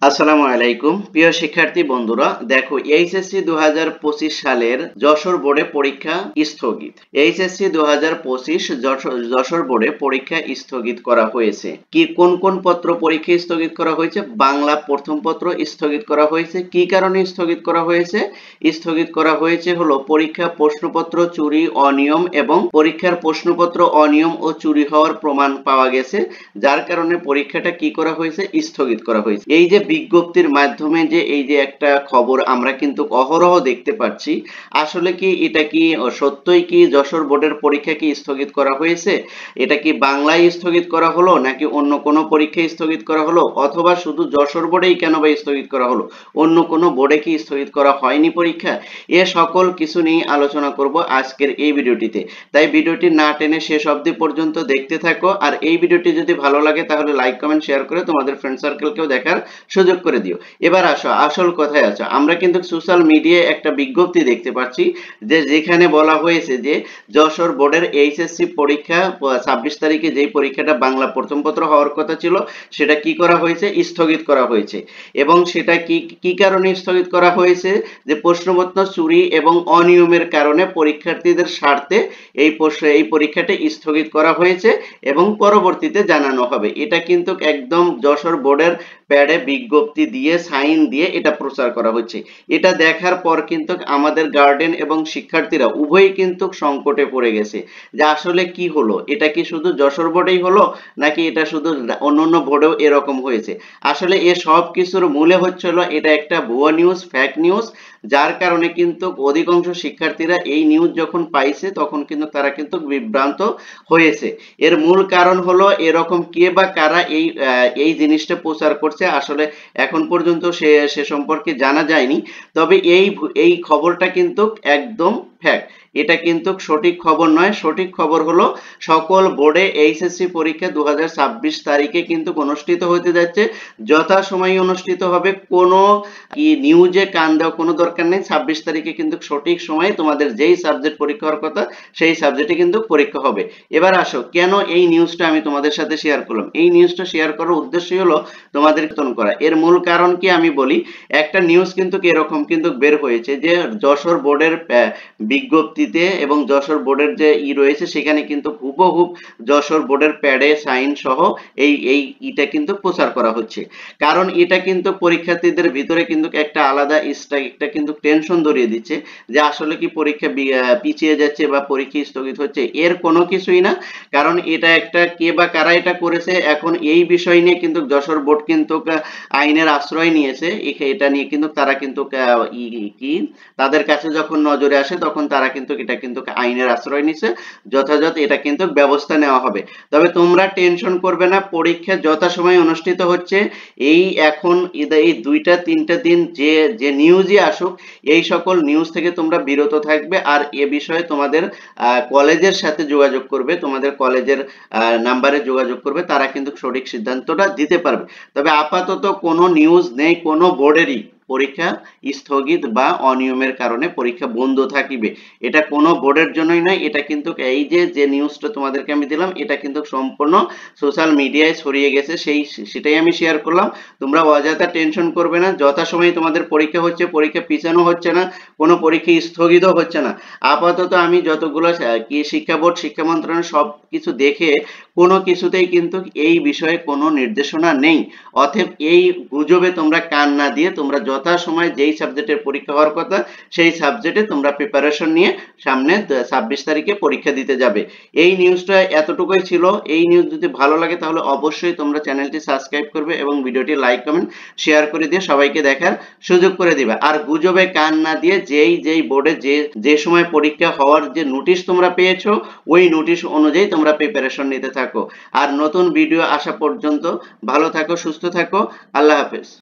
আসসালামু আলাইকুম প্রিয় শিক্ষার্থী বন্ধুরা, দেখো এইচএসসি 2025 সালের যশোর বোর্ডে পরীক্ষা স্থগিত। এইচএসসি 2025 যশোর বোর্ডে পরীক্ষা স্থগিত করা হয়েছে। কি কোন কোন পত্র পরীক্ষা স্থগিত করা হয়েছে? বাংলা প্রথম পত্র স্থগিত করা হয়েছে। কি কারণে স্থগিত করা হয়েছে? স্থগিত করা হয়েছে হলো পরীক্ষা প্রশ্নপত্র চুরি, অনিয়ম এবং পরীক্ষার প্রশ্নপত্র অনিয়ম ও চুরি হওয়ার প্রমাণ পাওয়া গেছে, যার কারণে পরীক্ষাটা কি করা হয়েছে? স্থগিত করা হয়েছে। এই যে বিজ্ঞপ্তির মাধ্যমে যে এই যে একটা খবর আমরা কিন্তু অহরহ দেখতে পাচ্ছি, আসলে কি এটা কি সত্যই কি যশোর বোর্ডের পরীক্ষা কি স্থগিত করা হয়েছে? এটা কি বাংলায় স্থগিত করা হলো নাকি অন্য কোনো পরীক্ষায় স্থগিত করা হলো, অথবা শুধু যশোর বোর্ডেই কেন বা স্থগিত করা হলো, অন্য কোনো বোর্ডে কি স্থগিত করা হয়নি পরীক্ষা? এ সকল কিছু নিয়ে আলোচনা করব আজকের এই ভিডিওটিতে। তাই ভিডিওটি না টেনে শেষ অবধি পর্যন্ত দেখতে থাকো। আর এই ভিডিওটি যদি ভালো লাগে তাহলে লাইক কমেন্ট শেয়ার করে তোমাদের ফ্রেন্ড সার্কেলকেও দেখার সুযোগ করে দিও। এবার আসো আসল কথায় আসো। আমরা কিন্তু সোশ্যাল মিডিয়ায় একটা বিজ্ঞপ্তি দেখতে পাচ্ছি যে যেখানে বলা হয়েছে যে যশোর বোর্ডের এইচএসসি পরীক্ষা 26 তারিখে যেই পরীক্ষাটা বাংলা প্রথম পত্র হওয়ার কথা ছিল সেটা কি করা হয়েছে? স্থগিত করা হয়েছে। এবং সেটা কি কি কারণে স্থগিত করা হয়েছে? যে প্রশ্নপত্র চুরি এবং অনিয়মের কারণে পরীক্ষার্থীদের স্বার্থে এই পরীক্ষাটি স্থগিত করা হয়েছে এবং পরবর্তীতে জানানো হবে। এটা কিন্তু একদম যশোর বোর্ডের প্যাডে বিজ্ঞপ্তি দিয়ে সাইন দিয়ে এটা প্রচার করা হচ্ছে। এটা দেখার পর কিন্তু আমাদের গার্ডিয়ান এবং শিক্ষার্থীরা উভয়ই কিন্তু সংকটে পড়ে গেছে যে আসলে কি হলো, এটা কি শুধু যশোর বোর্ডেই হলো নাকি এটা শুধু অন্যান্য বোর্ডেও এরকম হয়েছে? আসলে এ সব কিছুর মূলে হচ্ছিল এটা একটা ভুয়া নিউজ, ফেক নিউজ, যার কারণে কিন্তু অধিকাংশ শিক্ষার্থীরা এই নিউজ যখন পাইছে তখন কিন্তু তারা কিন্তু বিভ্রান্ত হয়েছে। এর মূল কারণ হলো এরকম কে বা কারা এই জিনিসটা প্রচার করছে, আসলে এখন পর্যন্ত সে সম্পর্কে জানা যায়নি। তবে এই খবরটা কিন্তু একদম ফ্যাক্ট, এটা কিন্তু সঠিক খবর নয়। সঠিক খবর হলো সকল বোর্ডে এইচএসসি পরীক্ষা 2026 তারিখে কিন্তু অনুষ্ঠিত হতে যাচ্ছে, যথাসময়ে অনুষ্ঠিত হবে। কোনো কি নিউজে কান দেওয়া কোনো দরকার নেই। 26 তারিখে কিন্তু সঠিক সময়ে তোমাদের যেই সাবজেক্ট পরীক্ষা হওয়ার কথা সেই সাবজেক্টে কিন্তু পরীক্ষা হবে। এবার আসো কেন এই নিউজটা আমি তোমাদের সাথে শেয়ার করলাম। এই নিউজটা শেয়ার করার উদ্দেশ্যই হলো তোমাদের সচেতন করা। এর মূল কারণ কি আমি বলি, একটা নিউজ কিন্তু এরকম কিন্তু বের হয়েছে যে যশোর বোর্ডের বিজ্ঞপ্তিতে এবং যশোর বোর্ডের যে রয়েছে সেখানে কিন্তু হুবহুব যশোর বোর্ডের প্যাডে সাইন সহ এটা কিন্তু প্রচার করা হচ্ছে। কারণ এটা কিন্তু পরীক্ষার্থীদের ভিতরে কিন্তু একটা আলাদা একটা কিন্তু টেনশন ধরিয়ে দিচ্ছে যে আসলে কি পরীক্ষা পিছিয়ে যাচ্ছে বা পরীক্ষা স্থগিত হচ্ছে। এর কোনো কিছুই না। কারণ এটা একটা কে বা কারা এটা করেছে, এখন এই বিষয় নিয়ে কিন্তু যশোর বোর্ড কিন্তু আইনের আশ্রয় নিয়েছে। এটা নিয়ে কিন্তু তারা কিন্তু কি তাদের কাছে যখন নজরে আসে তখন তারা কিন্তু এটা কিন্তু আইনের আশ্রয় নিছে, যথাযথ এটা কিন্তু ব্যবস্থা নেওয়া হবে। তবে তোমরা টেনশন করবে না, পরীক্ষা যথাসময়ে অনুষ্ঠিত হচ্ছে। এখন এই 2-3টা দিন যে যে নিউজই আসুক এই সকল নিউজ থেকে তোমরা বিরত থাকবে। আর এ বিষয়ে তোমাদের কলেজের সাথে যোগাযোগ করবে, তোমাদের কলেজের নাম্বারে যোগাযোগ করবে, তারা কিন্তু সঠিক সিদ্ধান্তটা দিতে পারবে। তবে আপাতত কোনো নিউজ নেই কোনো বোর্ডেরই পরীক্ষা স্থগিত বা অনিয়মের কারণে পরীক্ষা বন্ধ থাকিবে। এটা কোনো বোর্ডের জন্যই নয়। এটা কিন্তু এই যে নিউজটা তোমাদেরকে আমি দিলাম এটা কিন্তু সম্পূর্ণ সোশ্যাল মিডিয়ায় ছড়িয়ে গেছে, সেটাই আমি শেয়ার করলাম। তোমরা অযথা টেনশন করবে না, যথাসময়ে তোমাদের পরীক্ষা হচ্ছে, পরীক্ষা পিছানো হচ্ছে না, কোনো পরীক্ষা স্থগিত হচ্ছে না। আপাতত আমি যতগুলো কি শিক্ষা বোর্ড, শিক্ষা মন্ত্রণালয় সব কিছু দেখে কোনো কিছুতেই কিন্তু এই বিষয়ে কোনো নির্দেশনা নেই। অতএব এই গুজবে তোমরা কান না দিয়ে তোমরা যথাসময়ে যেই সাবজেক্টের পরীক্ষা হওয়ার কথা সেই সাবজেক্টে তোমরা প্রিপারেশন নিয়ে সামনে 26 তারিখে পরীক্ষা দিতে যাবে। এই নিউজটা এতটুকুই ছিল। এই নিউজ যদি ভালো লাগে তাহলে অবশ্যই তোমরা চ্যানেলটি সাবস্ক্রাইব করবে এবং ভিডিওটি লাইক কমেন্ট শেয়ার করে দিয়ে সবাইকে দেখার সুযোগ করে দিবে। আর গুজবে কান না দিয়ে যেই বোর্ডে যে সময় পরীক্ষা হওয়ার যে নোটিশ তোমরা পেয়েছো ওই নোটিশ অনুযায়ী তোমরা প্রিপারেশন নিতে থাকো। আর নতুন ভিডিও আসা পর্যন্ত ভালো থাকো, সুস্থ থাকো। আল্লাহ হাফেজ।